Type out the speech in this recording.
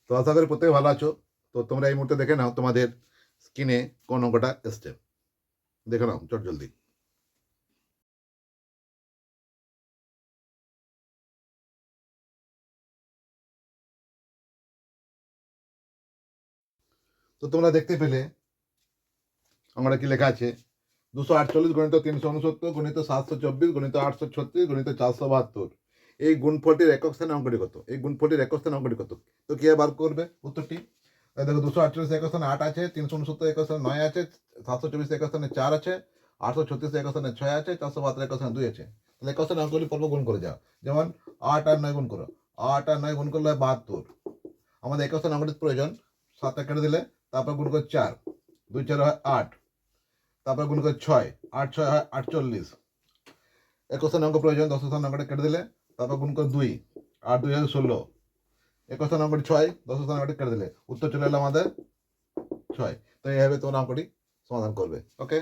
তো আশা করি প্রত্যেকে ভালো আছো। তো তোমরা এই মুহূর্তে দেখে নাও তোমাদের স্ক্রিনে কোন অঙ্কটা এসছে, দেখে নাও চট জলদি। তো তোমরা দেখতে পেলে অঙ্কটা কি লেখা আছে, 248 গণিত 369 গণিত 724 গণিত 836 গণিত 472, এই গুণফলটির একক স্থানে অঙ্কটি কত? এই গুণফলটির একক স্থানে অঙ্কটি কত? তো কি বার করবে উত্তরটি? দেখো 248 একক স্থানে 8 আছে, 369 একক স্থানে 9 আছে, 724 একক স্থানে 4 আছে, 836 একক স্থানে 6 আছে, 472 একক স্থানে 2 আছে। তাহলে একক স্থানে অঙ্কগুলি পর্ব গুণ করে যাও। যেমন 8 আর 9 গুণ করো, 8 আর 9 গুণ করলে হয় 72। আমাদের একক স্থানে অঙ্কটির প্রয়োজন, 7 কেটে দিলে তারপর গুণ করে 4, 2 4 হয় 8, তারপর গুণ করে 6, 8 6 হয় 48। 21 স্থানে অঙ্ক প্রয়োজন, 10 স্থানে অঙ্কটা কেটে দিলে তারপর গুণ করে 2, 8 2 হয় 16। 21 স্থানে অঙ্কটি 6, 10 স্থানে অঙ্কটি কেটে দিলে উত্তর চলে এলো আমাদের 6। তো এইভাবে তোমরা অঙ্কটি সমাধান করবে। ওকে।